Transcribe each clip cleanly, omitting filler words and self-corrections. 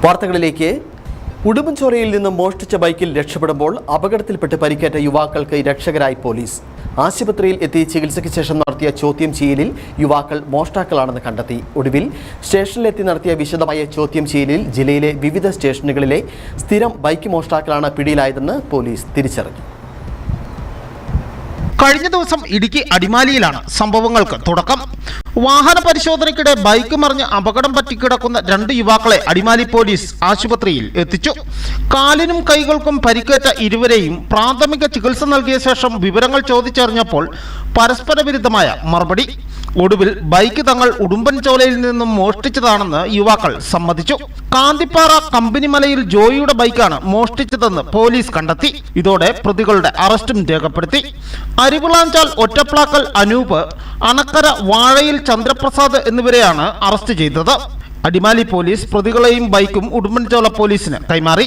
വാർത്തകളിലേക്ക്. ഉടുമ്പൻചോലയിൽ നിന്ന് മോഷ്ടിച്ച ബൈക്കിൽ രക്ഷപ്പെടുമ്പോൾ അപകടത്തിൽപ്പെട്ട് പരിക്കേറ്റ യുവാക്കൾക്ക് രക്ഷകരായി പോലീസ്. ആശുപത്രിയിൽ എത്തി ചികിത്സയ്ക്ക് ശേഷം നടത്തിയ ചോദ്യം ചെയ്യലിൽ യുവാക്കൾ മോഷ്ടാക്കളാണെന്ന് കണ്ടെത്തി. ഒടുവിൽ സ്റ്റേഷനിലെത്തി നടത്തിയ വിശദമായ ചോദ്യം ചെയ്യലിൽ ജില്ലയിലെ വിവിധ സ്റ്റേഷനുകളിലെ സ്ഥിരം ബൈക്ക് മോഷ്ടാക്കളാണ് പിടിയിലായതെന്ന് പോലീസ് തിരിച്ചറിഞ്ഞു. കഴിഞ്ഞ ദിവസം ഇടുക്കി അടിമാലിയിലാണ് സംഭവങ്ങൾക്ക് തുടക്കം. വാഹന പരിശോധനയ്ക്കിടെ ബൈക്ക് മറിഞ്ഞ് അപകടം പറ്റിക്കിടക്കുന്ന 2 യുവാക്കളെ അടിമാലി പോലീസ് ആശുപത്രിയിൽ എത്തിച്ചു. കാലിനും കൈകൾക്കും പരിക്കേറ്റ ഇരുവരെയും പ്രാഥമിക ചികിത്സ നൽകിയ ശേഷം വിവരങ്ങൾ ചോദിച്ചറിഞ്ഞപ്പോൾ പരസ്പര വിരുദ്ധമായ മറുപടി. ഒടുവിൽ ബൈക്ക് തങ്ങൾ ഉടുമ്പൻചോലയിൽ നിന്നും മോഷ്ടിച്ചതാണെന്ന് യുവാക്കൾ സമ്മതിച്ചു. കാന്തിപ്പാറ കമ്പനിമലയിൽ ജോയിയുടെ ബൈക്കാണ് മോഷ്ടിച്ചതെന്ന് പോലീസ് കണ്ടെത്തി. ഇതോടെ പ്രതികളുടെ അറസ്റ്റും രേഖപ്പെടുത്തി. അരിവിളാഞ്ചാൽ ഒറ്റപ്ലാക്കൽ അനൂപ്, അണക്കര വാഴയിൽ ചന്ദ്രപ്രസാദ് എന്നിവരെയാണ് അറസ്റ്റ് ചെയ്തത്. അടിമാലി പോലീസ് പ്രതികളെയും ബൈക്കും ഉടുമ്പൻചോല പോലീസിന് കൈമാറി.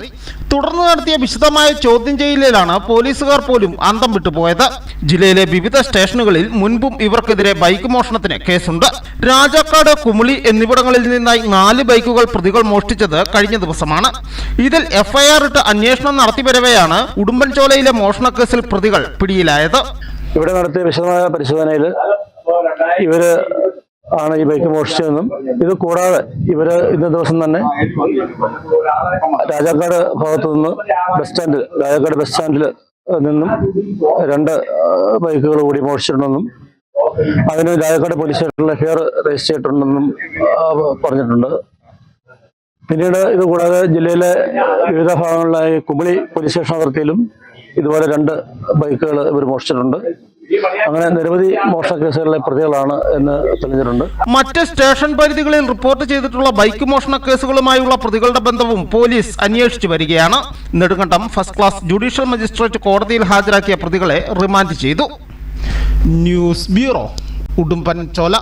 തുടർന്ന് നടത്തിയ വിശദമായ ചോദ്യം ചെയ്യലിലാണ് പോലീസുകാർ പോലും അന്തം വിട്ടുപോയത്. ജില്ലയിലെ വിവിധ സ്റ്റേഷനുകളിൽ മുൻപും ഇവർക്കെതിരെ ബൈക്ക് മോഷണത്തിന് കേസുണ്ട്. രാജാക്കാട്, കുമിളി എന്നിവിടങ്ങളിൽ നിന്നായി 4 ബൈക്കുകൾ പ്രതികൾ മോഷ്ടിച്ചത് കഴിഞ്ഞ ദിവസമാണ്. ഇതിൽ എഫ്ഐആർ ഇട്ട് അന്വേഷണം നടത്തിവരവെയാണ് ഉടുമ്പൻചോലയിലെ മോഷണക്കേസിൽ പ്രതികൾ പിടിയിലായത്. ഇവിടെ നടത്തിയ വിശദമായ പരിശോധനയിൽ ഇവര് ആണ് ഈ ബൈക്ക് മോഷ്ടിച്ചതെന്നും ഇത് കൂടാതെ ഇവര് ഇന്ന ദിവസം തന്നെ രാജാക്കാട് ഭാഗത്തു നിന്ന് രാജാക്കാട് ബസ് സ്റ്റാൻഡിൽ നിന്നും 2 ബൈക്കുകൾ കൂടി മോഷ്ടിച്ചിട്ടുണ്ടെന്നും അതിന് രാജാക്കാട് പോലീസ് സ്റ്റേഷനിലെ എഫ്ഐആർ രജിസ്റ്റർ ചെയ്തിട്ടുണ്ടെന്നും പറഞ്ഞിട്ടുണ്ട്. പിന്നീട് ഇത് കൂടാതെ ജില്ലയിലെ വിവിധ ഭാഗങ്ങളിലായി കുമിളി പോലീസ് സ്റ്റേഷൻ അതിർത്തിയിലും ഇതുപോലെ 2 ബൈക്കുകൾ ഇവർ മോഷ്ടിച്ചിട്ടുണ്ട്. അങ്ങനെ നിരവധി മോഷണ കേസുകളിലെ പ്രതികളാണ് എന്ന് തെളിഞ്ഞിട്ടുണ്ട്. മറ്റ് സ്റ്റേഷൻ പരിധികളിൽ റിപ്പോർട്ട് ചെയ്തിട്ടുള്ള ബൈക്ക് മോഷണ കേസുകളുമായുള്ള പ്രതികളുടെ ബന്ധവും പോലീസ് അന്വേഷിച്ചു വരികയാണ്. Nedumkandam first class judicial magistrate കോടതിയിൽ ഹാജരാക്കിയ പ്രതികളെ റിമാൻഡ് ചെയ്തു. News bureau, Udumbanchola.